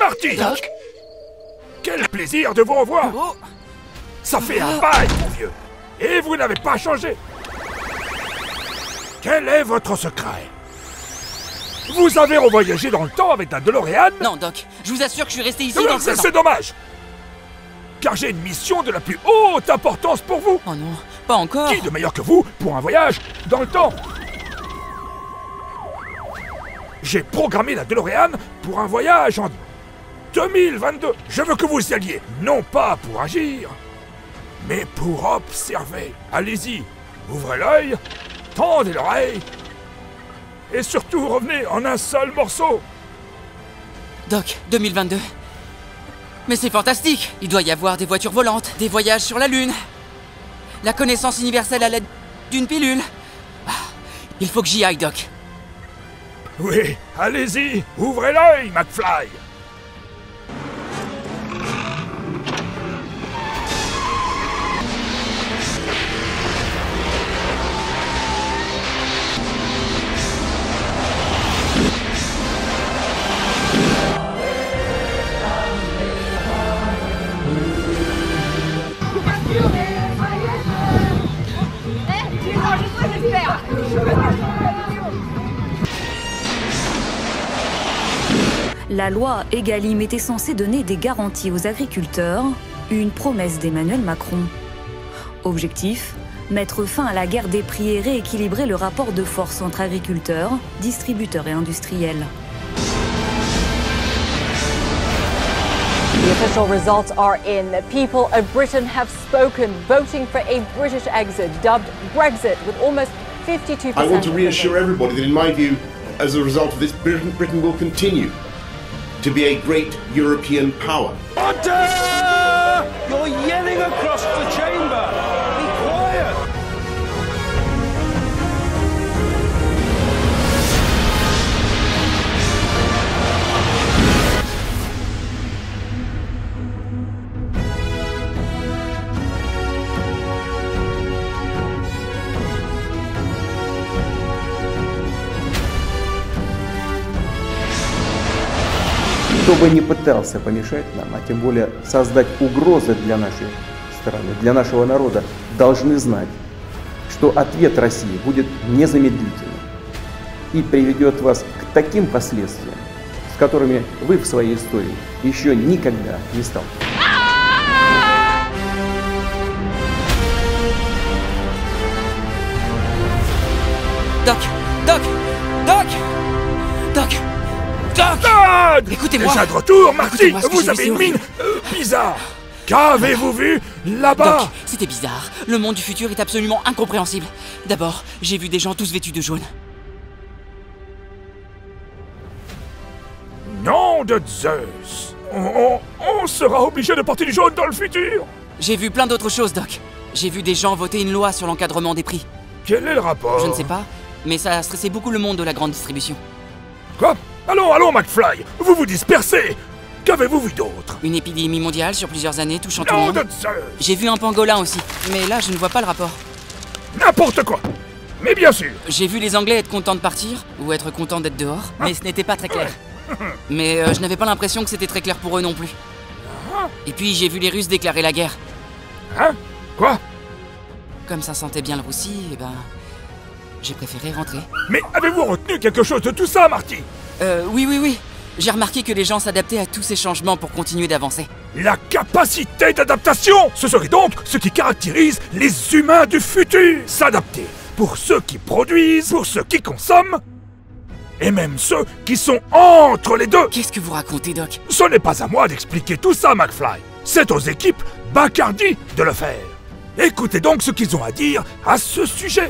Marty! Doc? Quel plaisir de vous revoir! Oh. Ça fait un bail, mon vieux! Et vous n'avez pas changé! Quel est votre secret? Vous avez revoyagé dans le temps avec la DeLorean? Non, Doc, je vous assure que je suis resté ici dans le présent. C'est dommage! Car j'ai une mission de la plus haute importance pour vous! Oh non, pas encore! Qui de meilleur que vous pour un voyage dans le temps? J'ai programmé la DeLorean pour un voyage en 2022. Je veux que vous y alliez, non pas pour agir, mais pour observer. Allez-y, ouvrez l'œil, tendez l'oreille, et surtout revenez en un seul morceau. Doc, 2022. Mais c'est fantastique! Il doit y avoir des voitures volantes, des voyages sur la Lune, la connaissance universelle à l'aide d'une pilule. Ah, il faut que j'y aille, Doc. Oui, allez-y, ouvrez l'œil, McFly. La loi Egalim était censée donner des garanties aux agriculteurs, une promesse d'Emmanuel Macron. Objectif, mettre fin à la guerre des prix et rééquilibrer le rapport de force entre agriculteurs, distributeurs et industriels. The official results are in. The people of Britain have spoken, voting for a British exit, dubbed Brexit, with almost 52%. I want to reassure everybody that, in my view, as a result of this, Britain will continue to be a great European power. Order! You're yelling across the chamber! Be quiet! Кто бы ни пытался помешать нам, а тем более создать угрозы для нашей страны, для нашего народа, должны знать, что ответ России будет незамедлительным и приведет вас к таким последствиям, с которыми вы в своей истории еще никогда не сталкивались. Doc! Doc! Doc! Doc! Doc! Dad! Écoutez-moi! Déjà de retour, Marty! Écoutez-moi, ce que Vous j'ai avez vu, une c'est mine bizarre! Qu'avez-vous vu là-bas? Doc, c'était bizarre. Le monde du futur est absolument incompréhensible. D'abord, j'ai vu des gens tous vêtus de jaune. Nom de Zeus! On sera obligé de porter du jaune dans le futur! J'ai vu plein d'autres choses, Doc. J'ai vu des gens voter une loi sur l'encadrement des prix. Quel est le rapport? Je ne sais pas, mais ça a stressé beaucoup le monde de la grande distribution. Quoi? Allons, McFly! Vous vous dispersez! Qu'avez-vous vu d'autre? Une épidémie mondiale sur plusieurs années touchant tout le Nom monde. de Zeus! J'ai vu un pangolin aussi, mais là je ne vois pas le rapport. N'importe quoi! Mais bien sûr! J'ai vu les Anglais être contents de partir, ou être contents d'être dehors, mais ce n'était pas très clair. Mais je n'avais pas l'impression que c'était très clair pour eux non plus. Et puis j'ai vu les Russes déclarer la guerre. Hein? Quoi? Comme ça sentait bien le roussi, eh ben... j'ai préféré rentrer. Mais avez-vous retenu quelque chose de tout ça, Marty? Oui. J'ai remarqué que les gens s'adaptaient à tous ces changements pour continuer d'avancer. La capacité d'adaptation! Ce serait donc ce qui caractérise les humains du futur! S'adapter pour ceux qui produisent, pour ceux qui consomment, et même ceux qui sont entre les deux! Qu'est-ce que vous racontez, Doc? Ce n'est pas à moi d'expliquer tout ça, McFly. C'est aux équipes Bacardi de le faire. Écoutez donc ce qu'ils ont à dire à ce sujet.